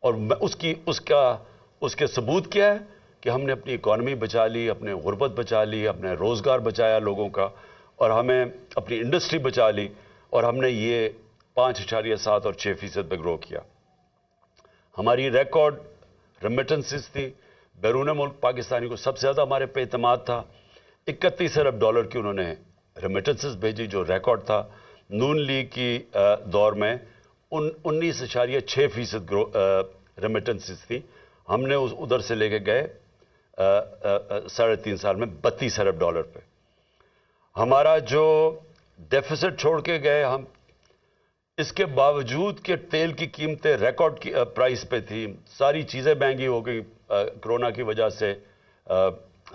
اور اس کے ثبوت کیا ہے کہ ہم نے اپنی اکانومی بچا لی، اپنے غربت بچا لی، اپنے روزگار بچایا لوگوں کا، اور ہمیں اپنی انڈسٹری بچا لی، اور ہم نے یہ 5.7 اور 6% پہ گرو کیا۔ ہماری ریکارڈ ریمیٹنسز تھی، بیرون ملک پاکستانی کو سب سے زیادہ ہمارے پہ اعتماد تھا۔ 31 ارب ڈالر کی انہوں نے ریمیٹنسز بھیجی، جو ریکارڈ تھا۔ نون لیگ کی دور میں 19.6% ریمیٹنسز تھی، ہم نے ادھر سے لے کے گئے 3.5 سال میں 32 ارب ڈالر پہ۔ ہمارا جو ڈیفیسٹ چھوڑ کے گئے ہم، اس کے باوجود کہ تیل کی قیمتیں ریکارڈ کی پرائس پہ تھی، ساری چیزیں مہنگی ہو گئی کرونا کی وجہ سے،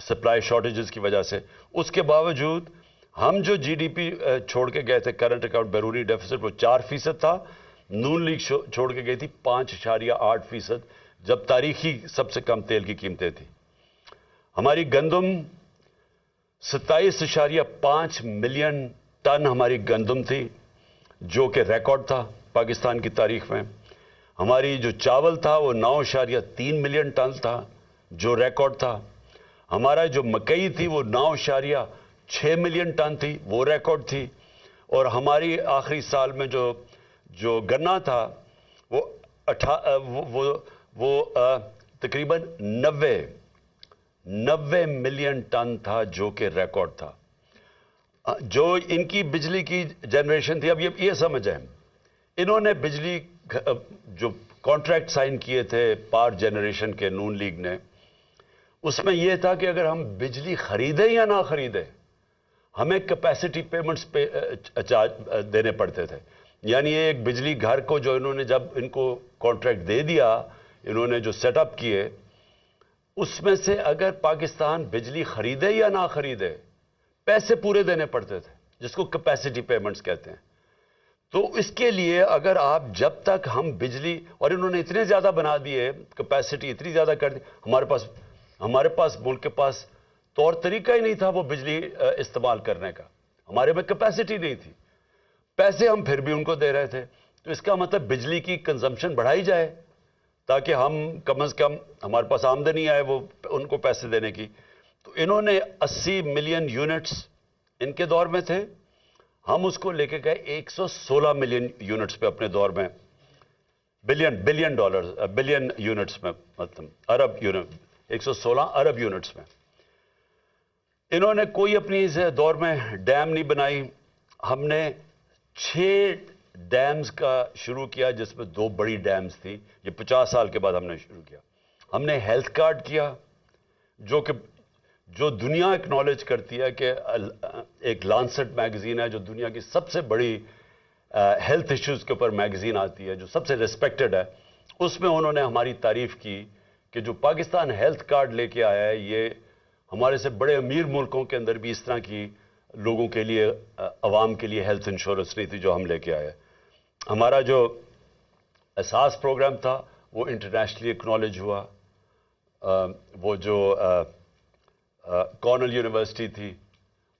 سپلائی شارٹیجز کی وجہ سے، اس کے باوجود ہم جو جی ڈی پی چھوڑ کے گئے تھے کرنٹ اکاؤنٹ بیرونی ڈیفیسٹ، وہ 4% تھا۔ نون لیگ چھوڑ کے گئی تھی 5.8%، جب تاریخی سب سے کم تیل کی قیمتیں تھیں۔ ہماری گندم 27.5 ملین ٹن ہماری گندم تھی، جو کہ ریکارڈ تھا پاکستان کی تاریخ میں۔ ہماری جو چاول تھا وہ 9.3 ملین ٹن تھا، جو ریکارڈ تھا۔ ہمارا جو مکئی تھی وہ 9.6 ملین ٹن تھی، وہ ریکارڈ تھی۔ اور ہماری آخری سال میں جو گنا تھا وہ تقریباً 90 ملین ٹن تھا، جو کہ ریکارڈ تھا۔ جو ان کی بجلی کی جنریشن تھی، اب یہ سمجھیں، انہوں نے بجلی جو کانٹریکٹ سائن کیے تھے پاور جنریشن کے نون لیگ نے، اس میں یہ تھا کہ اگر ہم بجلی خریدیں یا نہ خریدیں، ہمیں کیپیسٹی پیمنٹس پہ دینے پڑتے تھے۔ یعنی ایک بجلی گھر کو جو انہوں نے جب ان کو کانٹریکٹ دے دیا، انہوں نے جو سیٹ اپ کیے، اس میں سے اگر پاکستان بجلی خریدے یا نہ خریدے، پیسے پورے دینے پڑتے تھے، جس کو کیپیسٹی پیمنٹس کہتے ہیں۔ تو اس کے لیے اگر آپ جب تک ہم بجلی، اور انہوں نے اتنے زیادہ بنا دیے، کیپیسٹی اتنی زیادہ کر دی، ہمارے پاس ملک کے پاس طور طریقہ ہی نہیں تھا وہ بجلی استعمال کرنے کا، ہمارے میں کیپیسٹی نہیں تھی، پیسے ہم پھر بھی ان کو دے رہے تھے۔ تو اس کا مطلب بجلی کی کنزمپشن بڑھائی جائے، تاکہ ہم کم از کم ہمارے پاس آمدنی آئے وہ ان کو پیسے دینے کی۔ تو انہوں نے 80 ملین یونٹس ان کے دور میں تھے، ہم اس کو لے کے گئے 116 ملین یونٹس پہ اپنے دور میں، بلین یونٹس میں، مطلب ارب یونٹ، 116 ارب یونٹس میں۔ انہوں نے کوئی اپنی اس دور میں ڈیم نہیں بنائی۔ ہم نے 6 ڈیمز کا شروع کیا، جس میں 2 بڑی ڈیمز تھی، یہ 50 سال کے بعد ہم نے شروع کیا۔ ہم نے ہیلتھ کارڈ کیا، جو دنیا اکنالج کرتی ہے کہ ایک لانسٹ میگزین ہے جو دنیا کی سب سے بڑی ہیلتھ ایشوز کے اوپر میگزین آتی ہے، جو سب سے ریسپیکٹڈ ہے، اس میں انہوں نے ہماری تعریف کی کہ جو پاکستان ہیلتھ کارڈ لے کے آیا ہے، یہ ہمارے سے بڑے امیر ملکوں کے اندر بھی اس طرح کی لوگوں کے لیے، عوام کے لیے ہیلتھ انشورنس نہیں تھی جو ہم لے کے آئے۔ ہمارا جو اساس پروگرام تھا وہ انٹرنیشنلی اکنالج ہوا۔ وہ جو کارنل یونیورسٹی تھی،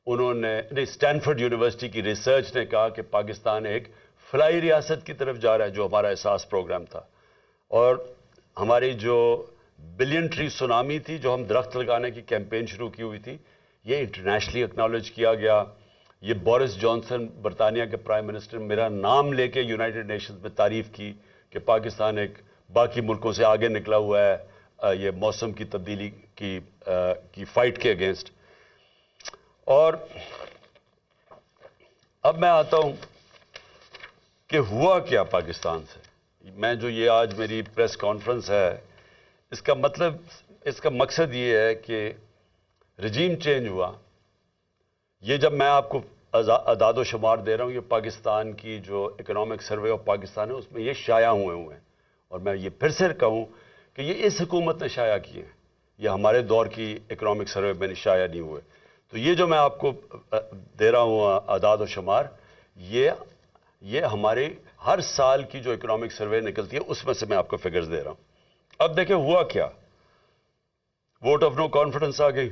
انہوں نے اسٹینفورڈ یونیورسٹی کی ریسرچ نے کہا کہ پاکستان ایک فلاحی ریاست کی طرف جا رہا ہے، جو ہمارا اساس پروگرام تھا۔ اور ہماری جو بلین ٹری سونامی تھی، جو ہم درخت لگانے کی کیمپین شروع کی ہوئی تھی، یہ انٹرنیشنلی اکنالج کیا گیا۔ یہ بورس جانسن برطانیہ کے پرائم منسٹر میرا نام لے کے یونائٹڈ نیشنز میں تعریف کی کہ پاکستان ایک باقی ملکوں سے آگے نکلا ہوا ہے یہ موسم کی تبدیلی کی فائٹ کے اگینسٹ۔ اور اب میں آتا ہوں کہ ہوا کیا پاکستان سے۔ میں جو یہ آج میری پریس کانفرنس ہے، اس کا مقصد یہ ہے کہ رجیم چینج ہوا۔ یہ جب میں آپ کو اعداد و شمار دے رہا ہوں، یہ پاکستان کی جو اکنامک سروے آف پاکستان ہے، اس میں یہ شائع ہوئے ہیں، اور میں یہ پھر سے کہوں کہ یہ اس حکومت نے شائع کیے ہیں، یہ ہمارے دور کی اکنامک سروے میں شائع نہیں ہوئے۔ تو یہ جو میں آپ کو دے رہا ہوں اعداد و شمار، یہ ہمارے ہر سال کی جو اکنامک سروے نکلتی ہے، اس میں سے میں آپ کو فگرز دے رہا ہوں۔ اب دیکھیں ہوا کیا، ووٹ آف نو کانفیڈنس آ گئی،